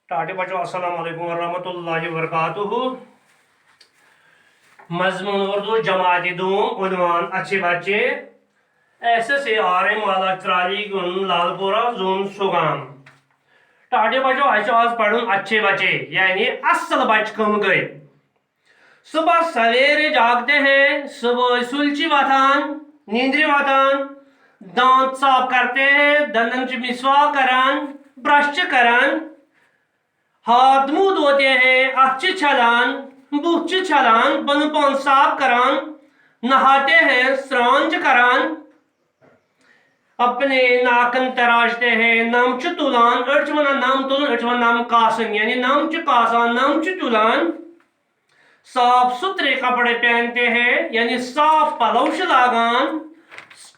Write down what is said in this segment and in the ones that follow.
टाटे बच्चों अस्सलाम वालेकुम वरहमतुल्लाहि वबरकातुहू। मजमून उर्दू जमात दूम उन्वान अच्छे बच्चे ऐसे से आरे माला त्राली गुन लालपुरा जोन सुगाम। टाटे बच्चों आज पढ़ून अच्छे बच्चे यानी असल बच कम गए। सुबह सवेरे जागते हैं, सुबह सुलची वथान नींद्री वथान, दांत साफ करते हैं, दंदन मिसवाक करान, ब्रश करान, हाथ मुंह धोते हैं, अख छलान, बुह छलान, बन पान साफ करान, नहाते हैं, स्नान करान, अपने नाखन तराशते हैं, नम तुलान, अड़ वन नम तुलन, अड़ वन नम कासन यानी नम कासान, नम तुलान, साफ सुथरे कपड़े पहनते हैं यानी साफ पलौश लागान,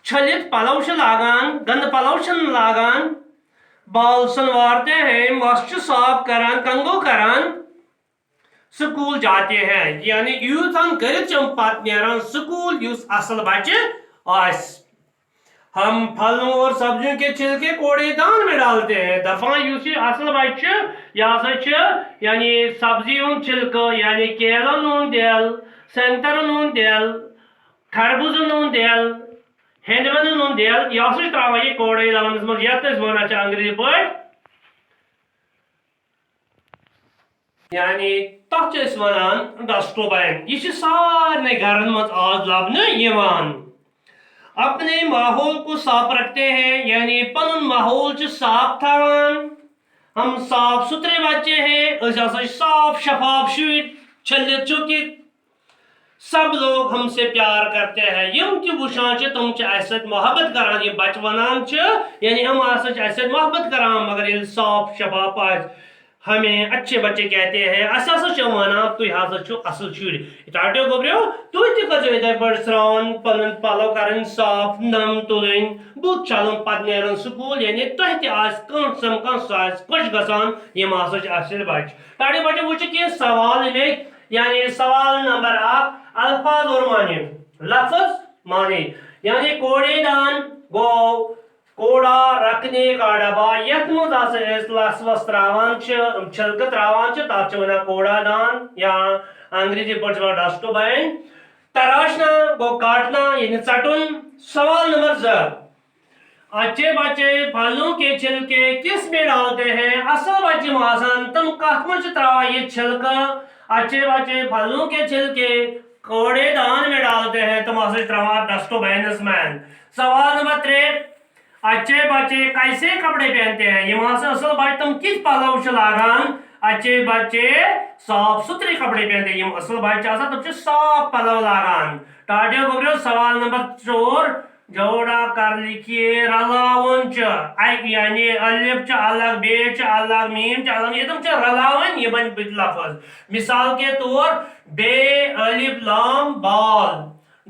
छलित पलौश लागान, गंद पलौश लागान, बाल संवारते हैं, मस्त साफ करान, कंगो करान, स्कूल जाते हैं यानी यूथन करित पत नेरान स्कूल युस असल बच्चे आस। हम फलों और सब्जियों के छिलके कूड़ेदान में डालते हैं। दफा युस असल बच्चे यानी सब्जियों छिलक यानी केला नून देल, संतर नून देल, खरबूज नून देल, हेंदवन नून देल यह त्रा यह कूड़ेदान मज यथ वन अंग्रेजी पे यानी तथ वन डस्टबिन। यह सारे घरन मज आज लबन। अपने माहौल को साफ रखते हैं यानी पन माहौल साफ थवान। हम साफ सुथरे बच्चे हैं, साफ शफाफ शुर छलित चुकित। सब लोग हमसे प्यार करते हैं, यम कि वुचान तुम मोहब्बत करान। ये बच वनान यानी हम मोहब्बत करान मगर ये साफ शफाफ आज हमें अच्छे बच्चे कहते हैं। वन तुम असल शुर टाटो गोब्रो तुम स्रान पन पलव कर साफ, नम तुलन, बुत छलन पत नेरन स्कूल यानी तुम खुश गसान यम असल बच। टाटो बच्चे वो सवाल यानी सवाल नंबर 1 अल्फाज और माने लफ्ज माने यानी कूड़ेदान गो कूड़ा रखने का डब्बा यथ लसवस त्रावान छिलक त्रावान तथ वन कूड़ादान या अंग्रेजी पे डस्टबिन। तराशना गो काटना यानी चटुन। सवाल नंबर 2 अच्छे बच्चे फलों के छिलके किस में डालते हैं? असल बच्चे मासन तुम कथ में त्रावा ये छिलका। अच्छे बच्चे फलों के छिलके कूड़ेदान में डालते हैं, तुम त्रावा डस्टबिन में। सवाल नंबर 3 अच्छे बच्चे कैसे कपड़े पहनते हैं? ये असल बच्चे तुम किस पलव लागान? अच्छे बच्चे साफ सुथरे कपड़े पहनते हैं, असल बच्चे तुम साफ पलव लागान। टाटियो गोब्रो सवाल नंबर 4 जोड़ा कर लिखिए रलावन यानी अलिफ अलग, बे अलग, मीम अलग, ये तुम रलावन ये बन लफ्ज। मिसाल के तौर बे अलिफ लाम बाल,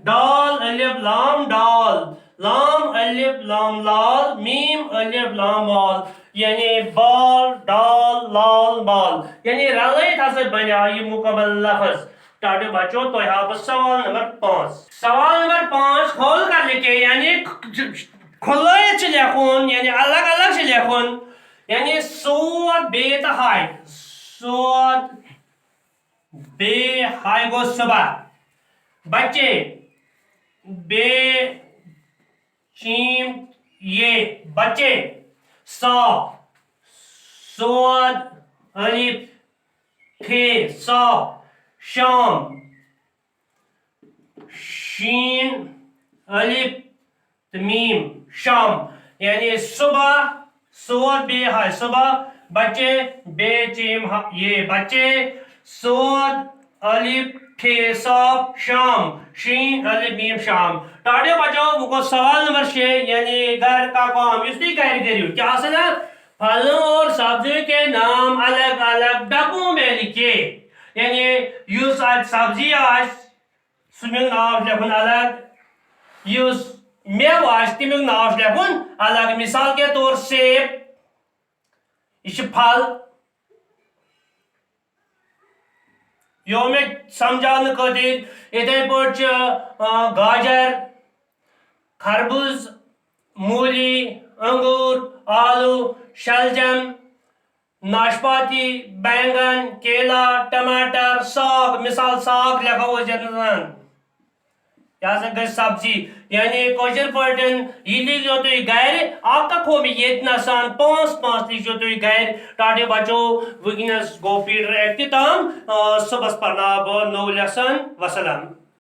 डाल अलिफ लाम डाल, लाम अलिफ लाम लाल, मीम अलिफ लाम बाल यानी बाल डाल लाल बाल यानी रलित बना ये मुकम्मल लफ्ज। टाटो बच्चों तो यहाँ पर सवाल नंबर 5। सवाल नंबर 5 खोल कर लिखे यानी खुले लिखुन यानी अलग अलग लिखुन यानी सोद बे हाय, सोद बे हाय गो सुबह, बच्चे बे शीम ये बच्चे, सौ सोद अलिफ फे सौ, शाम शीन अलिफ मीम शाम यानी सुबह, सोद बे हाय सुबह, बच्चे बे चीम ये बच्चे, सोद अलिफ फे सौफ शाम, शीन अलिफ मीम शाम। टाटे बच्चों को सवाल नंबर 6 यानी घर का काम इसकी कैरी करियो क्या सना फलों और सब्जियों के नाम अलग अलग डब्बों में लिखे यानी यूस आज सब्जी आज सुमिंग नाव लेखुन अलग, यूस मेव आज तिमिंग नाव लेखुन अलग। मिसाल के तौर सेब ये फल यो में समझाने खातिर इथे पे गाजर, खरबूज, मूली, अंगूर, आलू, शलजम, ناشپاتی بینگن کیلا ٹماٹر ساگ مثال ساگ لکھو یہ ہسا گئی سبزی یعنی کوشر پاٹن یہ لیکھو تھی گھر اکھ ہو یہ نسان پانچ لیکھو تھی گھر ٹاٹے بچو ونکس گو پیٹر اختتام صبح پرناو بہ نو لیسن وسلام